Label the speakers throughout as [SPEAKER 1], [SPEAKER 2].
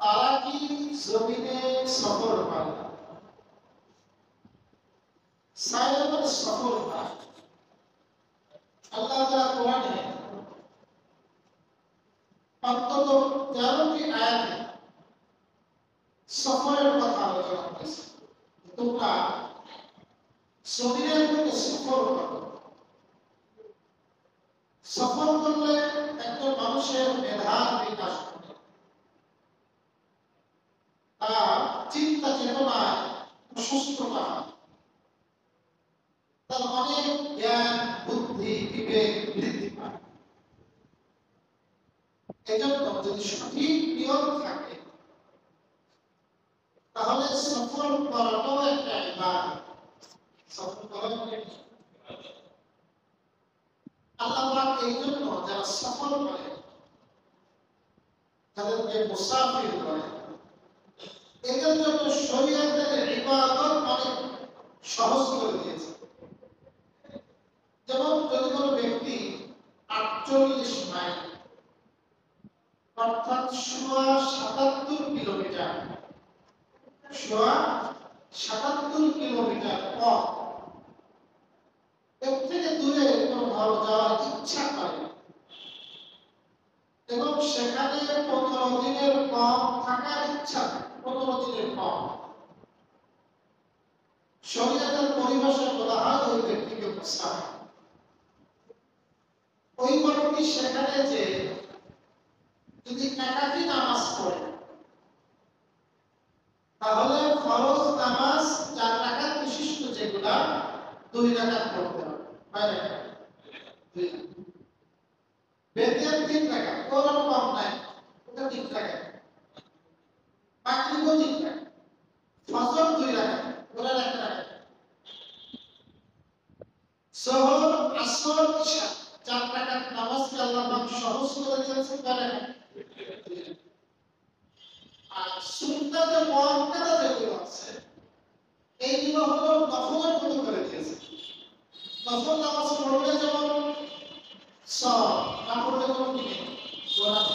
[SPEAKER 1] তারা কি জমিনে সফর করে না? সাইলেন্ট সফর করে। আল্লাহ তাআলা কোরআনে অন্তত 13টি আয়াতে সফরের কথা আলোচনা করেছে। তোমরা জমিনের মধ্যে সফর করো। সফর করলে একজন মানুষের মেধার বিকাশ ঘটে, তার চিন্তা চেতনায় সুস্থতা হয়, তার অনেক জ্ঞান বুদ্ধি বিবেক বৃদ্ধি পায়। এজন্য যদি সঠিক নিয়ম থাকে তাহলে সফর করাটাও একটা ইবাদত। সফর করা আল্লাহ পাক এই জন্য যারা সফর করে তাদেরকে মুসাফির করে, এদের জন্য শরীয়তের ইবাদত অনেক সহজ করে দিয়েছে। যেমন যদি কোনো ব্যক্তি 48 মাইল অর্থাৎ 77 কিলোমিটার পথ এর থেকে দূরে কোথাও যাওয়ার ইচ্ছা করে এবং সেখানে 15 দিনের কম থাকার ইচ্ছা, 15 দিনের কম, শরীয়তের পরিভাষায় বলা হয় ওই ব্যক্তিকে মুসাফির। ওই ব্যক্তি সেখানে যে যদি একাকী নামাজ পড়ে তাহলে ফরজ নামাজ 4 রাকাত বিশিষ্ট যেগুলা 2 রাকাত পড়তে হবে, বাইরে 2 বেতের 3 রাকাত, কোনো কম নাই, ওটা 3 রাকাত, মাগরিবও 3 রাকাত, ফজর 2 রাকাত, ওরা 1 রাকাত, যোহর আসর ইশা 4 রাকাত নামাজকে আল্লাহ পাক সহজ করে দিয়েছেন। আর সুন্নাতে মুআক্কাদা যেগুলো আছে এইগুলো হলো নফলের মতো করে দিয়েছে। নফল নামাজ পড়লে যেমন সওয়াব, না পড়লে যেমন গুনাহ।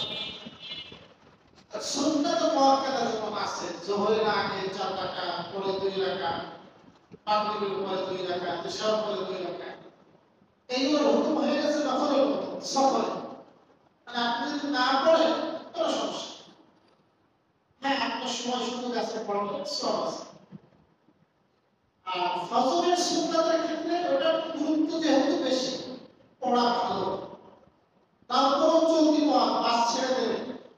[SPEAKER 1] সুন্নাতে মুআক্কাদা যেমন আছে যোহরের আগে 4 রাকাত, পরে 2 রাকাত, মাগরিবের পরে 2 রাকাত, ইশার পরে 2 রাকাত, এইগুলো হুকুম হয়ে গেছে নফলের মতো সফরে। মানে আপনি যদি না পড়েন কোনো সমস্যা, হ্যাঁ আপনার সময় সুযোগ আছে পড়ার সব আছে। আর ফজরের সুন্নাতের ক্ষেত্রে ওটার গুরুত্ব যেহেতু বেশি, পড়া ভালো, তারপরও চলতি বাস ছেড়ে দেবে,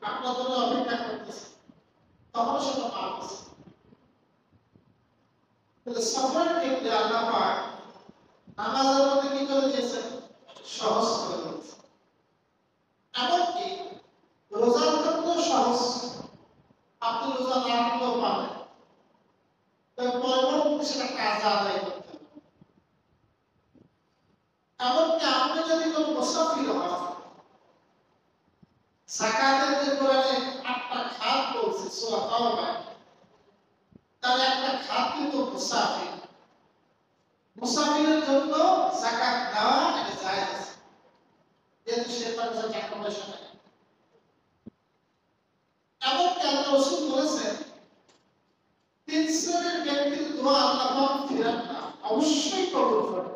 [SPEAKER 1] আপনার জন্য অপেক্ষা করতেছে, তখন সেটা পাপ আছে। তাহলে সফরের ক্ষেত্রে আল্লাহ পাক নামাজের মধ্যে কি করে দিয়েছেন? সহজ করে দিয়েছেন। এমনকি রোজার ক্ষেত্রেও সহজ, আপনি রোজা না রাখলেও পাবেন, তবে পরবর্তীতে সেটা কাজা আদায় করতে হবে। এমনকি আপনি যদি কোনো মুসাফির হন, যাকাতের যে কোরআনে 8টা খাত বলছে সূরা তাওবা, তার একটা খাত কিন্তু মুসাফির। মুসাফিরের জন্য যাকাত দেওয়া এটা জায়েজ আছে, যেহেতু সে তার কাছে টাকা পয়সা নেই। এমনকি আল্লাহ রাসূল বলেছেন 3 শ্রেণীর ব্যক্তির দোয়া আল্লাহ পাক ফিরান না, অবশ্যই কবুল করেন।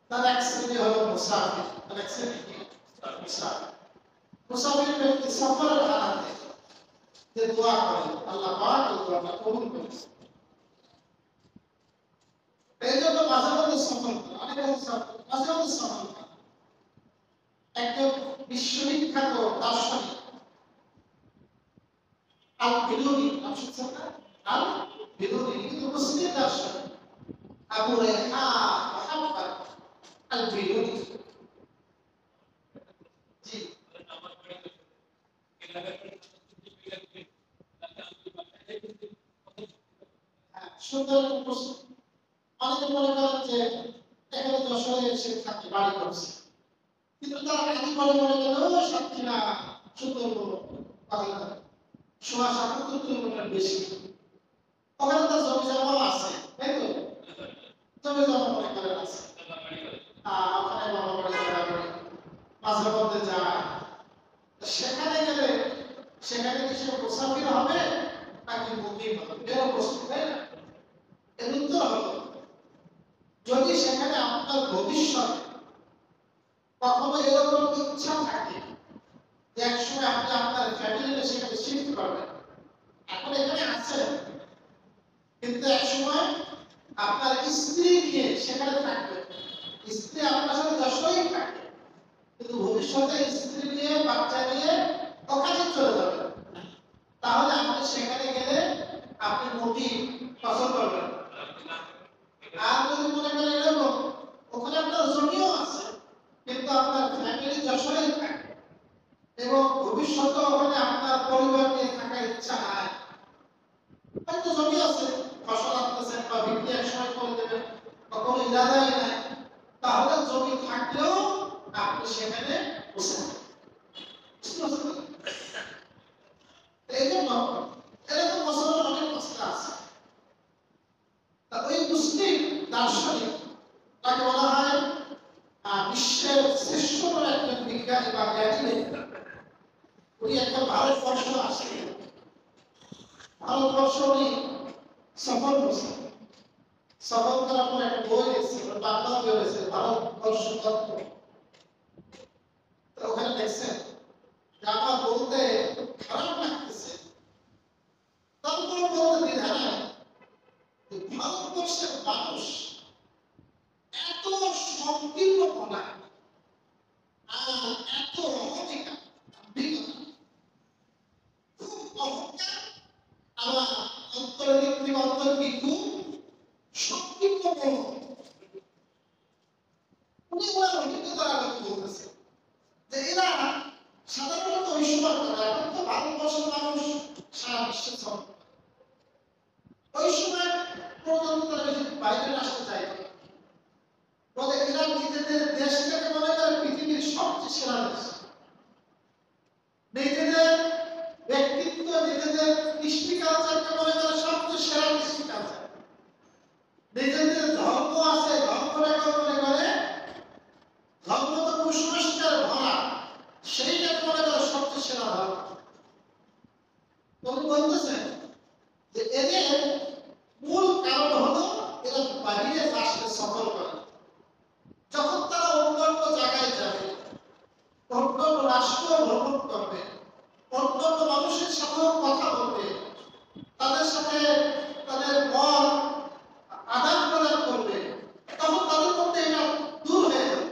[SPEAKER 1] তার এক শ্রেণী হলো মুসাফির, তার এক শ্রেণী কি? মুসাফির। মুসাফির ব্যক্তি সফরের হালাতে যে দোয়া করে আল্লাহ পাক ওই দোয়াটা কবুল করেন। এই জন্য মাঝে মাঝে সফর করে, অনেকে মাঝে মাঝে সফর করে। একজন বিশ্ববিখ্যাত দার্শনিক আল-বিরুনি, নাম শুনছেন না? আল-বিরুনি কিন্তু মুসলিম দার্শনিক, আবু রায়হান মুহাম্মদ আল-বিরুনি। জি, সুন্দর প্রশ্ন। অনেকে মনে করেন যে এখানে যশোরে এসে থাকে, বাড়ি করছে, কিন্তু তারা আগে মনে করেন সাতক্ষীরা সুন্দরবন কথা 77 কিলোমিটার বেশি, ওখানে তার জমি জমা আছে, তাই তো? জমি জমা মনে করেন আছে, ওখানে বাবা বাড়ি মাঝে মধ্যে যায়। সেখানে গেলে সেখানে কি সে মুসাফির হবে নাকি মুকিম হবে? এর প্রশ্ন, তাই না? এর উত্তর হলো, যদি সেখানে আপনার ভবিষ্যতে কখনো এরকম ইচ্ছা থাকে যে একসময় আপনি আপনার ফ্যামিলিকে সেখানে শিফট করবেন, এখন এখানে আছেন কিন্তু একসময় আপনার স্ত্রী নিয়ে সেখানে থাকবেন, স্ত্রী আপনার সাথে যশোরই থাকে, কিন্তু ভবিষ্যতে স্ত্রী নিয়ে বাচ্চা নিয়ে ওখানে চলে যাবেন, তাহলে আপনি সেখানে গেলে আপনি মুকিম ফসল করবেন। আর যদি মনে করেন এরকম ওখানে আপনার জমিও আছে কিন্তু আপনার ফ্যামিলি যশোরেই থাকে এবং ভবিষ্যতে ওখানে আপনার পরিবার নিয়ে থাকার ইচ্ছা নাই, হয়তো জমি আছে, ফসল আনতেছেন বা বিক্রি এক সময় করে দেবেন বা কোনো ইরাদাই নাই, তাহলে জমি থাকলেও আপনি সেখানে বসে থাকবেন। এই জন্য এরকম মুসলমান অনেক মশলা আছে। তা ওই মুসলিম দার্শনিক তাকে বলা হয় বিশ্বের শ্রেষ্ঠতম একজন বিজ্ঞানী বা জ্ঞানী। উনি একটা ভারতবর্ষ আসেন, ভারতবর্ষ উনি সফল করছেন, সফল করার পর একটা বই লিখছে, বাংলা বই হয়েছে ভারতবর্ষ তত্ত্ব। ওখানে দেখছেন আমার বলতে খারাপ লাগতেছে, তারপর বলতে দ্বিধা নাই, ভারতবর্ষের মানুষ এত সংকীর্ণপনা আর এত অহমিকা, খুব অহংকার, আবার অন্তর্ভিত্তিক অন্তর্ভিত্তিক খুব সংকীর্ণ। উনি ওনার অভিজ্ঞতার আগে বলতেছে যে এরা সাধারণত ওই সময় করে, এখন তো ভারতবর্ষের মানুষ সারা বিশ্বে চলে, ওই সময় পর্যন্ত তারা বেশি বাইরে আসতে চাইত, বলে এরা নিজেদের দেশটাকে মনে করে পৃথিবীর সবচেয়ে সেরা দেশ, নিজেদের ব্যক্তিত্ব নিজেদের কৃষ্টি কালচারকে মনে করে সবচেয়ে সেরা কৃষ্টি কালচার, নিজেদের ধর্ম আছে ধর্মটাকে মনে করে ধর্ম তো কুসংস্কার ভরা, সেইটাকে মনে করে সবচেয়ে সেরা ধর্ম। উনি বলতেছেন যে এদের মূল কারণ হলো এরা বাইরে রাষ্ট্রে সফর করে, যখন তারা অন্যান্য জায়গায় যাবে, অন্যান্য রাষ্ট্র ভ্রমণ করবে, অন্যান্য মানুষের সাথেও কথা বলবে, তাদের সাথে তাদের মত আদান প্রদান করবে, তখন তাদের মধ্যে এটা দূর হয়ে যাবে,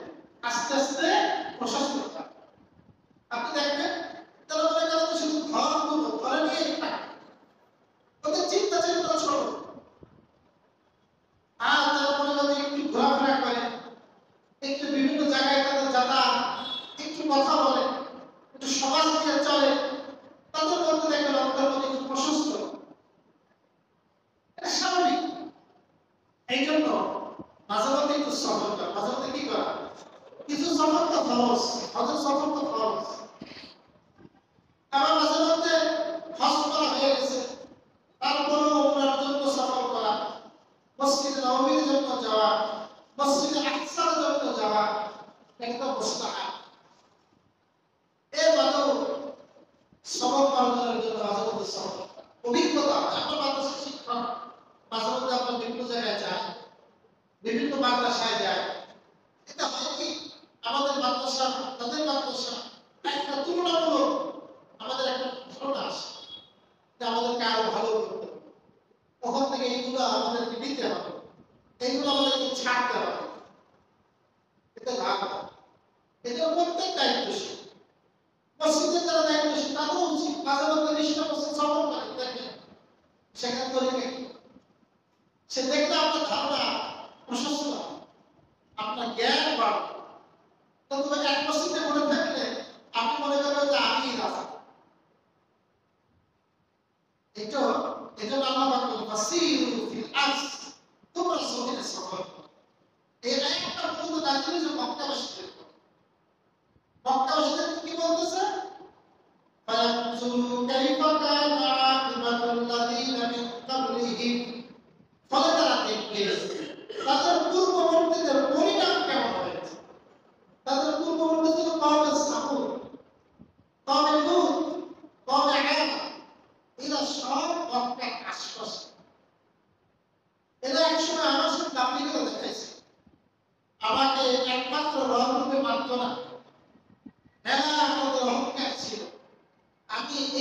[SPEAKER 1] আস্তে আস্তে প্রশস্ততা। আপনি দেখবেন তারা মনে করেন শুধু ঘরে নিয়েই থাকে, ওদের চিন্তা চেতনা ছোট, আর তারা মনে করেন একটু ঘোরাফেরা করে, একটু বিভিন্ন জায়গায় তাদের যাতায়াত, একটু কথা বলে, একটু সমাজ নিয়ে চলে, তাদের মধ্যে দেখবেন অন্তর মধ্যে একটু প্রশস্ত, এটা স্বাভাবিক। এই জন্য মাঝে মধ্যে একটু সফর করা, মাঝে মধ্যে কি করা, কিছু সফর তো খরচ, হজের সফর তো খরচ, আবার মাঝে মধ্যে হজ করা হয়ে গেছে, তারপরেও ওমরার জন্য সফর করা, মসজিদে নববীর জন্য যাওয়া, মসজিদে আকসার জন্য যাওয়া, একটা মুস্তাহাব। এর বাদেও সবক অর্জনের জন্য মাঝে মধ্যে সফর, অভিজ্ঞতা। আমরা মাদ্রাসা শিক্ষক মাঝে মধ্যে আমরা বিভিন্ন জায়গায় যাই, বিভিন্ন মাদ্রাসায় যাই, এটা হয় কি আমাদের মাদ্রাসা তাদের মাদ্রাসা একটা তুলনামূলক আমাদের একটা ধারণা আসে যে আমাদেরকে আরো ভালো করতে হবে, ওখান থেকে এইগুলো আমাদেরকে নিতে হবে, এইগুলো আমাদেরকে ছাড়তে হবে, এটা লাভ হয়। এটা প্রত্যেক দায়িত্বশীল মসজিদের যারা দায়িত্বশীল তাদেরও উচিত মাঝে মধ্যে নিষ্ঠা মসজিদ সফর করে দেখেন সেখানে তরিকা কি, সে দেখলে আপনার ধারণা প্রশস্ত, আপনার জ্ঞান বাড়বে। তো তুমি এক মসজিদে মনে থাকলে আপনি মনে করবেন যে আমি রাজা। এটা এটা আল্লাহ পাক বলেন ফাসিরু ফিল আরজ, তোমরা জমিনে সফর করো। এই আয়াতটা মূলত নাযিল হয়েছে মক্কাবাসীদের, মক্কাবাসীদের কি বলতেছে, ফায়ানজুরু কাইফা কানা আকিবাতুল লাযিনা মিন ক্বাবলিহিম, ফলে তারা দেখবে তাদের পূর্ববর্তীদের পরিণাম কেমন হয়েছে। তাদের পূর্ববর্তী ছিল কওমে সামূদ, কওমে লূত, কওমে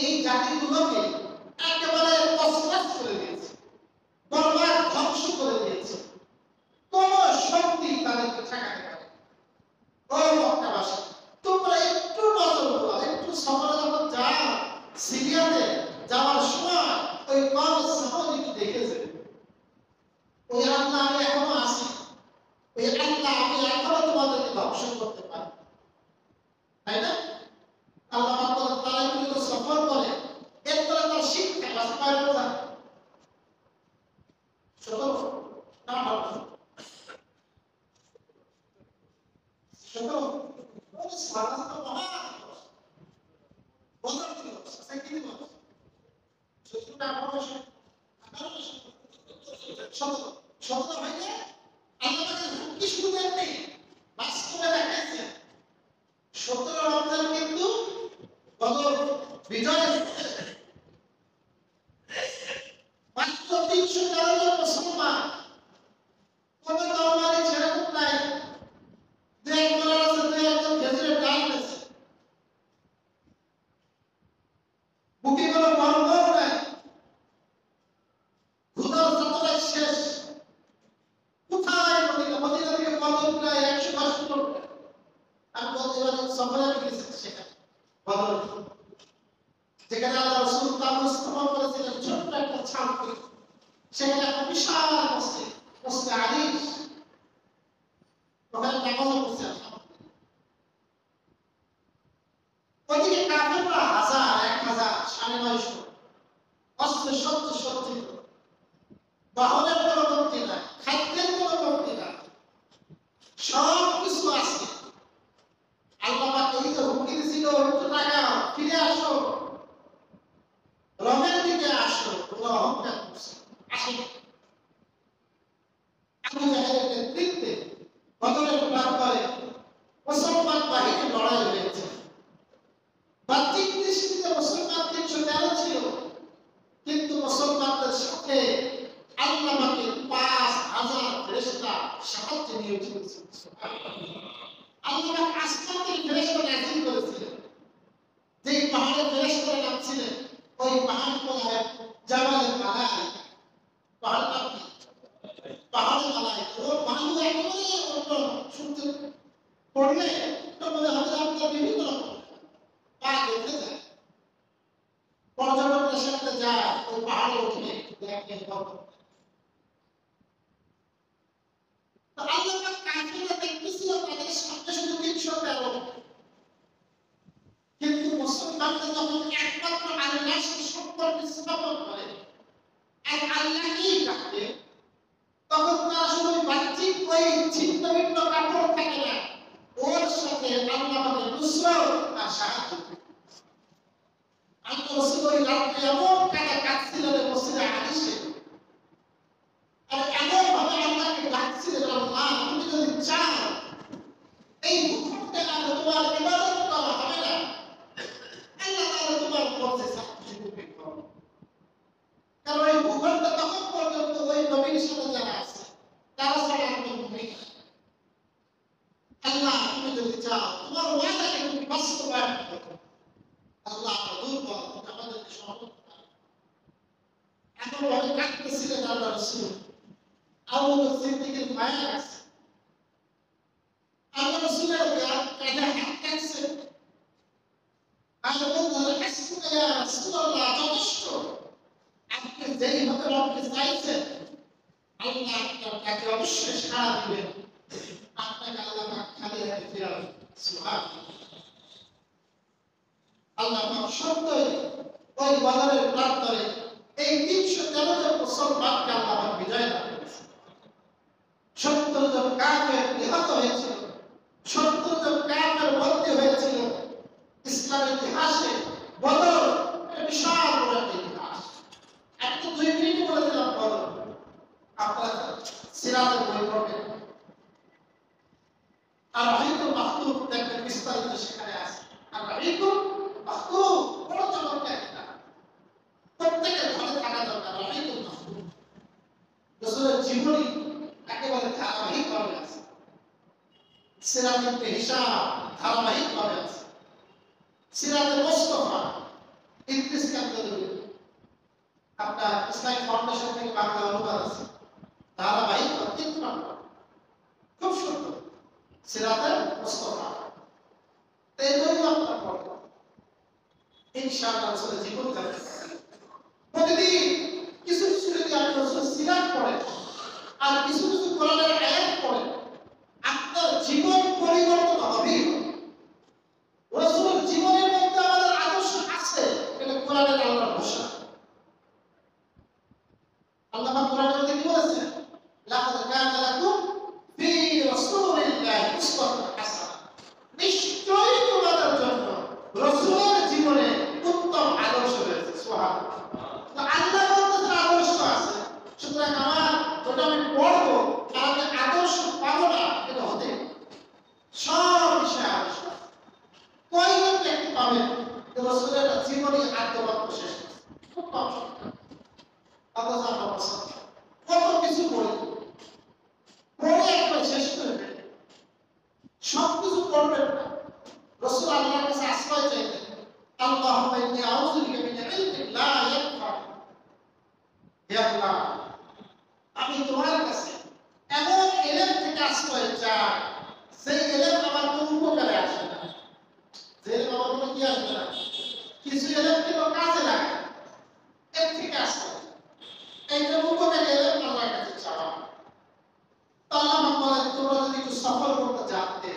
[SPEAKER 1] এই জাতিগুলোকে একেবারে তছনছ করে দিয়েছে, বরবাদ ধ্বংস করে দিয়েছে। কোন শক্তি তাদেরকে ঠেকাতে পারে? ও মক্কাবাসী, তোমরা একটু নজর দাও, একটু সফরে যখন যাও, সিরিয়াতে যাওয়ার সময় ওই কওম সামুদকে দেখেছে, ওই আল্লাহ আমি এখনো আছি, ওই আল্লাহ আমি এখনো তোমাদেরকে ধ্বংস করতে পারি, তাই না? আল্লাহ বলেন তারা কিন্তু সফর করে, এরপরে তার শিক্ষা বাস্তবায়ন হয়। ছোট না ছোট ওই সাধারণত মহা বদল ছিল, সেকেন্ড দিবস ছোটটা বয়স 17 হইলে আল্লাহ পাকের কি শুরু দেননি, বাস্তবে দেখাইছে 17 রমজান কিন্তু বদল বিজয় মাত্র 313 জন মুসলমান, কোন দরবারে সেরকম নাই যে একজন আছে যে একজন খেজুরের ডাল পেয়েছে, বুকে কোনো বর্ণও নাই, ক্ষুধার যাত্রায় শেষ। কোথায় মদিনা থেকে বদর প্রায় 110 কিলোমিটার। আমি বলতে সফরে আমি গেছি সেখানে বদর, যেখানে আল্লাহ রাসূল তাবুক স্থাপন করেছিলেন ছোট্ট একটা ছাদ করে, সেখানে একটা বিশাল মসজিদ, মসজিদ আলিশ, ওখানে নামাজও পড়ছে। ওদিকে কাফেররা 1000 1000 950 অস্ত্র শস্ত্র সজ্জিত, বাহনের কোনো কমতি নাই, খাদ্যের কোনো কমতি নাই, সব কিছু আছে। আল্লাহ পাক এই যে হুমকি দিয়েছিল, একটু টাকা ফিরে আসো, রমের দিকে আসো, তোমরা অহংকার করছো, আসো। আবু জাহেলের নেতৃত্বে বদরের প্রান্তরে মুসলমান বাহিনী লড়াই হয়েছে। বাহ্যিক দৃষ্টিতে মুসলমান 313 ছিল, কিন্তু মুসলমানদের সাথে আল্লাহ পাকের 5000 ফেরেশতা সাহায্যে নিয়োজিত ছিল। আল্লাহ পাক আসমান থেকে ফেরেশতা নাযিল করেছিলেন, যেই পাহাড়ে ফেরেশতারা নামছিলেন ওই পাহাড় বলা হয় জাবালে মালাইকা। পাহাড়টা কি? পাহাড়ে মালাইকা। ওর বায়ু একেবারে অন্য, শুনতে পড়লে তো মনে হবে আপনার বিভিন্ন রকম পা দেখতে যায়। পর্যটকরা সেখানে যায়, ওই পাহাড়ে উঠে দেখে। আল্লাহ পাক কাফিররা দেখতেছিল তাদের সামনে শুধু 313, কিন্তু মুসলমানরা যখন একমাত্র আল্লাহর সাথে সম্পর্ক স্থাপন করে আর আল্লাহকেই ডাকে, তখন তারা শুধু বাহ্যিক ওই ছিন্ন ভিন্ন কাপড় থাকে না, ওর সাথে আল্লাহ পাকের নুসরত আর সাহায্য। আল্লাহ রাসূল ওই রাতে এমন কাঁদা কাঁদছিলেন মসজিদে আলিশে, আর এমন ভাবে আল্লাহকে ডাকছিলেন, আল্লাহ তুমি যদি চাও এই ভূখণ্ডে আর তোমার ইবাদত করা হবে না, আল্লাহ তাআলা তোমার পথে সাহায্য করবে। কারণ এই ভূখণ্ডে তখন পর্যন্ত ওই নবীর সাথে যারা আছে তারা ছাড়া আর কোনো নেই। আল্লাহ তুমি যদি চাও তোমার ওয়াদাকে তুমি বাস্তবায়ন করো, আল্লাহ দুর্বল, আমাদেরকে সহযোগিতা করো। এমন ভাবে কাঁদতেছিলেন আল্লাহ রাসূল। আবু বকর সিদ্দিকের মায়া আছে, আল্লাহ রাসূলের কাঁধে হাত রাখছে, আর বললেন হাসবুকা ইয়া রাসূলুল্লাহ, যথেষ্ট। আপনি যেইভাবে রবকে চাইছেন আল্লাহ আপনার কাছে অবশ্যই সাড়া দিবেন, আপনাকে আল্লাহ পাক খালি হাতে ফেরাবেন। সুবহানাল্লাহ। আল্লাহ পাক সত্যই ওই বদরের প্রান্তরে এই 313 জন মুসলমানকে আল্লাহ পাক বিজয় দান করেছেন। 70 জন কাফের নিহত হয়েছিল, 70 জন কাফের বন্দী হয়েছিল। ইসলামের ইতিহাসে বদর বিশাল বড় একটা ইতিহাস। একটু 2 মিনিট বলে দিলাম বদর, আপনারা সিরাতের বই পড়বেন, আর রাহিকুল মাহতুব দেখবেন বিস্তারিত সেখানে আছে। আর রাহিকুল মাহতুব বড় চমৎকার একটা, প্রত্যেকের ঘরে থাকা দরকার। রাহিকুল মাহতুব রাসূলের জীবনী একেবারে ধারাবাহিকভাবে আছে, সিরাতের হিসাব ধারাবাহিকভাবে আছে, সিরাতের মুস্তাফা ইসলামিক ফাউন্ডেশন থেকে বাংলা অনুবাদ আছে, ধারাবাহিক 3 নম্বর, খুব সুন্দর সিরাতে মুস্তাফা। এই বইও আপনারা পড়বেন ইনশাআল্লাহ। রাসূলের জীবন কাহিনী প্রতিদিন কিছু কিছু যদি আপনি রাসূলের সিরাত পড়েন আর কিছু কিছু কোরআনের আয়াত পড়েন, আপনার জীবন পরিবর্তন হবে। রাসূলের জীবনের মধ্যে আমাদের আদর্শ আছে, এটা কোরআনের আল্লাহর ঘোষণা। আল্লাহ পাক কোরআনের মধ্যে কি বলেছেন? লাকাদ কানা লাকুম ফি রাসূলিল্লাহি উসওয়াতুন হাসানাহ। নিশ্চয়ই তোমাদের জন্য রাসূলের জীবনে উত্তম আদর্শ রয়েছে। সুবহানাল্লাহ। তো আল্লাহর মধ্যে আদর্শ আছে, সুতরাং আমার যেটা আমি পড়বো আর আমি আদর্শ পাবো না, এটা হতে সব বিষয়ে আদর্শ কয়জন ব্যক্তি পাবেন যে রাসূলের জীবনী আত্মবাক্য শেষ খুব কম সংখ্যক। অথচ আমরা পছন্দ কত কিছু পড়ি, পড়ে একবার শেষ করে দেন, সব কিছু পড়বেন না। রাসূল আল্লাহর কাছে আশ্রয় চাইতেন, আল্লাহুম্মা ইন্নী আউযু বিকা মিন ইলমিন লা ইয়ানফা। হে আল্লাহ, আমি তোমার কাছে এমন ইলম থেকে আশ্রয় চাই সেই ইলম আমার কোনো উপকারে আসে না, যে ইলম আমার কোনো কি আসবে না, কিছু ইলম কিন্তু কাজে লাগে, এর থেকে আশ্রয় এইটা উপকারী ইলম আল্লাহর কাছে চাওয়া। আল্লাহ বলেন, তোমরা যদি একটু সফল করতে জানতে,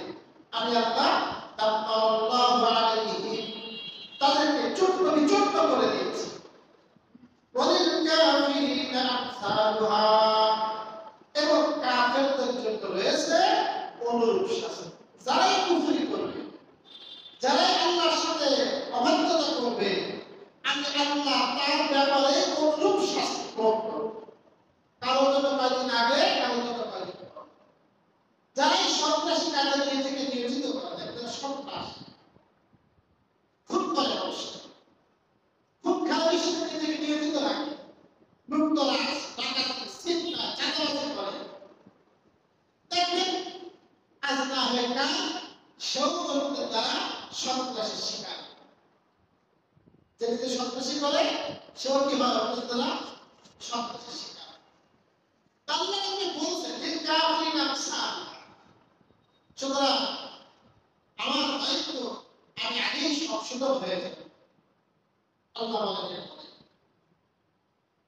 [SPEAKER 1] আমি আল্লাহ তাআল্লাহু আলাইহি তাদেরকে ছোট্ট করে দিয়েছি। ওয়ালিল কাফিরিনা আমসালুহা, এবং কাফেরদের জন্য রয়েছে অনুরূপ শাস্তি। যারাই কুফরি করবে, যারাই আল্লাহর সাথে অবাধ্যতা করবে, আমি আল্লাহ তার ব্যাপারে অনুরূপ শাস্তি প্রয়োগ করব। কারো জন্য কয়েকদিন আগে, কারো জন্য কয়েকদিন পর। যারাই সন্ত্রাসী কাজে নিজেকে নিয়োজিত করা যায়, তারা সন্ত্রাস খুব করে অবশ্য, খুব খারাপের সাথে নিজেকে নিয়োজিত রাখে, লুটতরাজ, ডাকাতি, চিন্তা, চাঁদাবাজি করে, দেখবেন আজ না হয়ে কাল সেও করতে তারা সন্ত্রাসের শিকার। যে নিজে সন্ত্রাসী করে সেও কি হয়, তারা সন্ত্রাসের শিকার। আল্লাহ বলছেন যে কাফিরিন আমসাল। সুতরাং আমার দায়িত্ব, আমি আগেই সচেতন হয়ে যাই। আল্লাহ বলেন,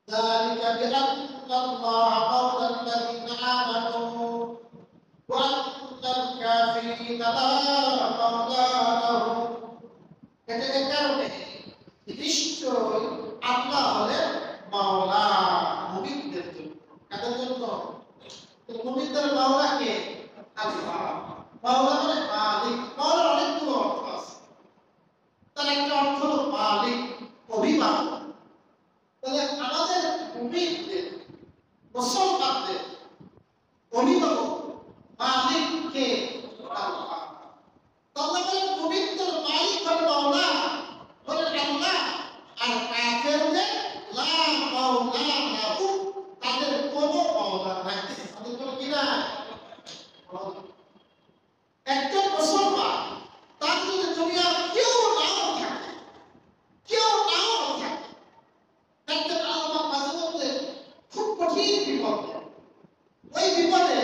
[SPEAKER 1] ذلك بأن الله مولى الذين آمنوا وأن الكافرين لا مولى لهم। এটা এই কারণে নিশ্চয় আল্লাহ হলেন মাওলা মুমিনদের জন্য। কাদের জন্য? মুমিনদের মাওলা কে? আল্লাহ। মাওলা মানে মালিক। মাওলার অনেকগুলো অর্থ আছে, তার একটা অর্থ হলো মালিক, অভিভাবক। তাহলে আমাদের মুমিনদের, মুসলমানদের অভিভাবক মালিক কে? আল্লাহ। আল্লাহ বলেন মুমিনদের মালিক হলেন মাওলা, বলেন আল্লাহ। আর কাফেরদের লা মাওলা লাহুম, তাদের কোনো মাওলা নাই, তাদের কোনো কি নাই। একজন মুসলমান তার যদি দুনিয়ার কেউ নাও থাকে, কেউ নাও থাকে, দেখবেন আল্লাহ মাঝে মধ্যে খুব কঠিন বিপদ, ওই বিপদে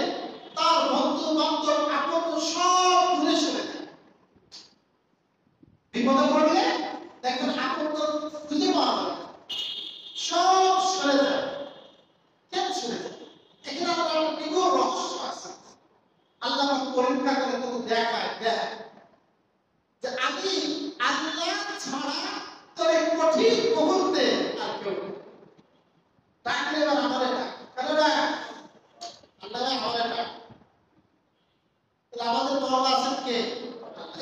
[SPEAKER 1] তার বন্ধু বান্ধব আপন সব দূরে সরে যায়। বিপদে পড়লে দেখবেন আপন খুঁজে পাওয়া যায়, সব সরে যায়। কেন সরে যায়? এখানে আমার একটা বিপুল রহস্য আছে। আল্লাহ পরীক্ষা করে তোকে দেখায়, দেখ যে আমি আল্লাহ ছাড়া তোর এই কঠিন মুহূর্তে আর কেউ ডাকলে এবার আমাদের ডাক, কেন ডাক? আল্লাহ আমাদের ডাক। আমাদের মাওলা আছেন কে?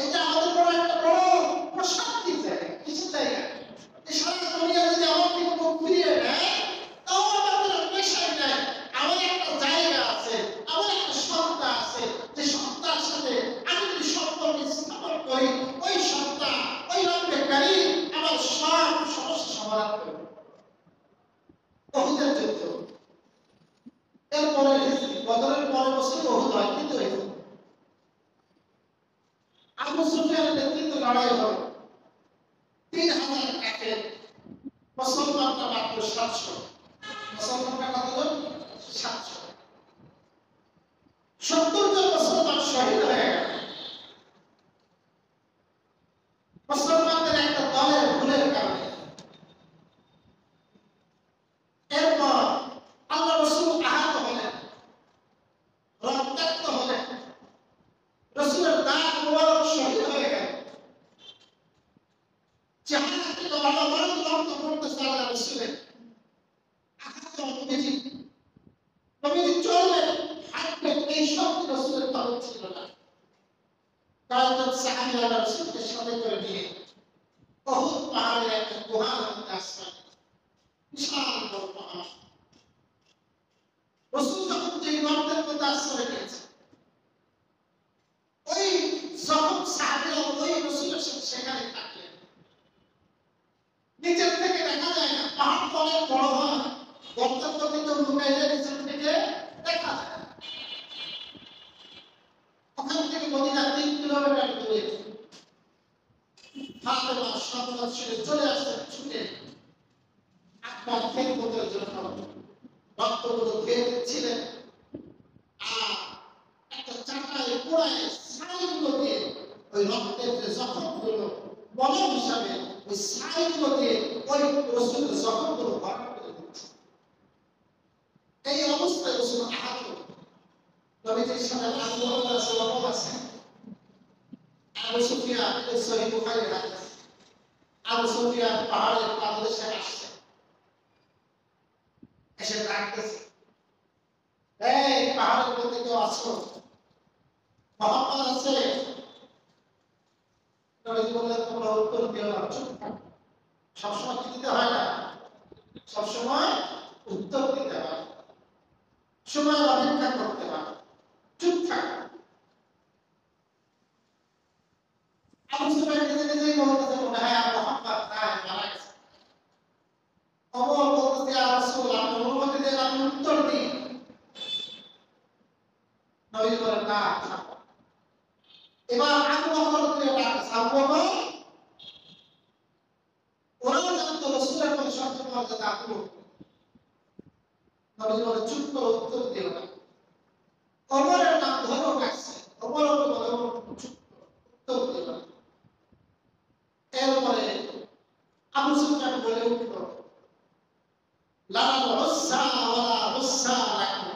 [SPEAKER 1] এটা আমাদের বড় একটা বড় প্রশান্তির জায়গা, কিছু জায়গা। এই সারা দুনিয়া যদি আমার থেকে মুখ ফিরিয়ে নেয়, তাও আমাদের পেশাই নাই। আমার একটা জায়গা আছে, আমার একটা সত্তা আছে, যে সত্তার সাথে আমি যদি সম্পর্ক স্থাপন করি, ওই সত্তা, ওই রব্বে কারীম আমার সব সমস্যা সমাধান করবে। ওহুদের যুদ্ধ, এরপরে বদরের পরের বছর ওহুদ হয়, কিন্তু আবু সুফিয়ানের নেতৃত্বে লড়াই হয়, 3000 কাফের, মুসলমানরা মাত্র 700। মুসলমানরা কতজন? 700। 70 জন মুসলমান শহীদ হয়ে গেল মুসলমানদের একটা দলের ভুলের কারণে। এরপর আল্লাহ রাসূল আহত হলেন, রক্তাক্ত হলেন, রাসূলের দাঁত মোবারক শহীদ হয়ে গেল। চেহারা থেকে অনবরত রক্ত পড়তেছে আল্লাহ রাসূলের। আহত নবীজি চললেন, হাঁটলেন, এই সব রাসূলের তরফ ছিল না। কয়েকজন সাহাবী আল্লাহ রাসূলকে সাথে করে নিয়ে উহুদ পাহাড়ের একটা গুহার মধ্যে আসলেন। বিশাল বড় পাহাড়। রাসূল যখন যে গর্তের মধ্যে আশ্রয় নিয়েছে, ওই যখন সাহাবীরা ওই রাসূলের সাথে সেখানে থাকলেন, নিচের থেকে দেখা যায় না, পাহাড় তো অনেক বড় হয়, গর্তের মধ্যে কেউ লুকাইলে নিচের থেকে দেখা যায়। ওখান থেকে মদিনা 3 কিলোমিটার দূরে। ফাতেমা সন্তান ছেড়ে চলে আসতেন ছুটে, আপনার খেদমতের জন্য রক্তগুলো খেয়ে দিচ্ছিলেন। আর একটা চাটায় পোড়ায় ছাইগুলো দিয়ে ওই রক্তের যে জখমগুলো মলম হিসাবে ওই ছাইগুলো দিয়ে ওই রাসূলের জখমগুলো ভরাট করে দিচ্ছে। এই অবস্থায় রাসূল আহত। নবীজির সাথে আবু বকর রাদিয়াল্লাহু আনহু, আবু সুফিয়ান, এই সহিহ বুখারীর হাদিস। আবু সুফিয়ান পাহাড়ের পাদদেশে আসছে, এসে ডাকতেছে, এই পাহাড়ের মধ্যে কেউ আছো? মুহাম্মদ আছে? নবীজি বললেন, তোমরা উত্তর দিও না, চুপ থাকো। সবসময় কি দিতে হয় না? সবসময় উত্তর দিতে হয়, সময় অপেক্ষা করতে হয়, চুপ থাকো। আবু সুফিয়ান নিজে নিজেই বলতেছে, মনে হয় মুহাম্মদ নাই, মারা গেছে। ওমর বলতেছে, ইয়া রাসূল, আপনি অনুমতি দেন আমি উত্তর দিই। নবী বলেন, না থাকো। এবার আবু বকর ডাকছে, আবু বকর, ওরাও জানতো রাসূলের কোন শব্দ মর্যাদা আবু। নবী বলে, চুপ করো, উত্তর দিও না। ওমরের নাম ধরো ডাকছে, ওমর বলে, চুপ করো, উত্তর দিও না। এরপরে আবু সুফিয়ান বলে উঠল, লা উজ্জা ওয়ালা উজ্জা লাকুম।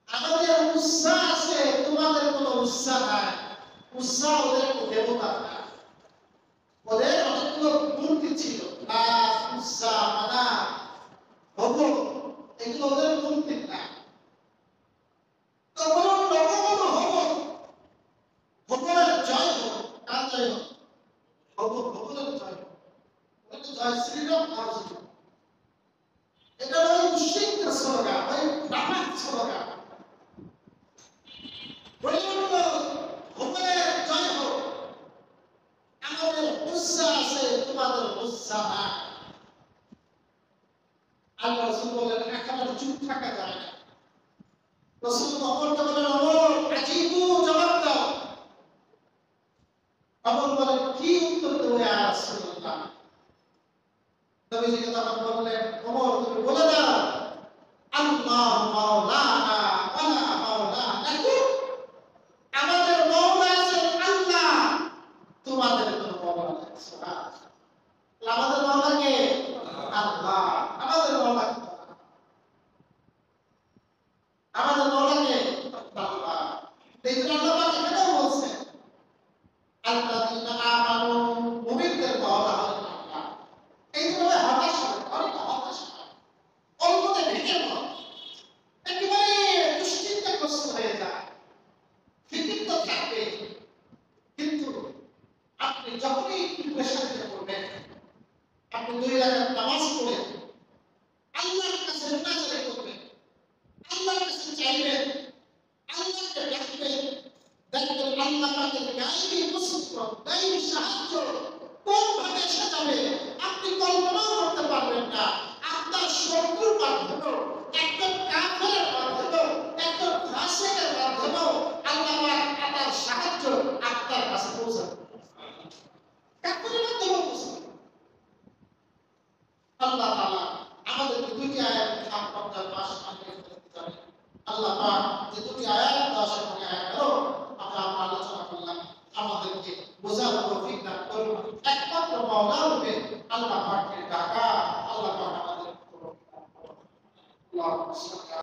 [SPEAKER 1] আমাদের উজ্জা আছে, তোমাদের কোনো উজ্জা নাই। উজ্জা ওদের দেবতা না, ওদের অনেকগুলো মূর্তি ছিল, লাত, উজ্জা, মানাত, হবল, এগুলো ওদের মূর্তি না। তো বলুন, রকম হবল, হবলের জয় হোক। কার জয় হোক? হবলের জয় হোক। ওটা জয় শ্রীরাম অর্জন। এটা ওই মুশরিকদের স্লোগান, ওই নাপাক স্লোগান। বলুন, হবলের জয় হোক। আমাদের উজ্জা আছে, তোমাদের উজ্জা নাই। আল্লাহ রাসূল বলেন, একেবারে চুপ থাকা যায় না। রাসূল ওমরকে বলেন, ওমর, আজিবু, জবাব দাও। ওমর বলেন, কি উত্তর দেব ইয়া রাসূলুল্লাহ? নবীজি তখন বললেন, ওমর, তুমি বলে দাও, আল্লাহু মাওলানা ওয়া লা মাওলা লাকুম। আমাদের মাওলা আছেন আল্লাহ, তোমাদের কোনো মাওলা নেই। সুবহানাল্লাহ। আমাদের মাওলা কে? আল্লাহ। আমাদের মাওলা কে? আমাদের মাওলা কে? আল্লাহ। এই জন্য আল্লাহ পাক এখানেও বলছেন, আল্লাযীনা আমানু, মুমিনদের মাওলা হলেন আল্লাহ। এই জন্য হতাশ হয়, অনেক হতাশ হয়, অল্পতে ভেঙে পড়ে, একেবারে দুশ্চিন্তাগ্রস্ত হয়ে যায়। ফিকির তো থাকবে, কিন্তু আপনি যখনই প্রেশারে পড়বেন, আপনি 2 রাকাত নামাজ পড়ে আল্লাহর কাছে মুনাজাত করবেন, আল্লাহর কাছে চাইবেন, আল্লাহকে ডাকবেন, দেখবেন আল্লাহ পাকের গায়েবী নসরত, গায়েবী সাহায্য কোনভাবে এসে যাবে আপনি কল্পনাও করতে পারবেন না। আপনার শত্রুর মাধ্যমেও, একজন কাফেরের মাধ্যমেও, একজন ফাসিকের মাধ্যমেও আল্লাহ পাক আপনার সাহায্য আপনার কাছে পৌঁছাবে। কাফেরের মাধ্যমেও পৌঁছাবে। আল্লাহ তাআলা আমাদের দুইটি আয়াত সাত পর্যায়ে 5 মাসে যাবে। আল্লাহ পাক যে দুটি আয়াত 10 এবং 11 আমরা আলোচনা করলাম, আমাদেরকে বোঝার তৌফিক দান করুন। একমাত্র মাওলা রূপে আল্লাহ পাকের ডাকা, আল্লাহ পাক আমাদের তৌফিক দান করুন। আল্লাহ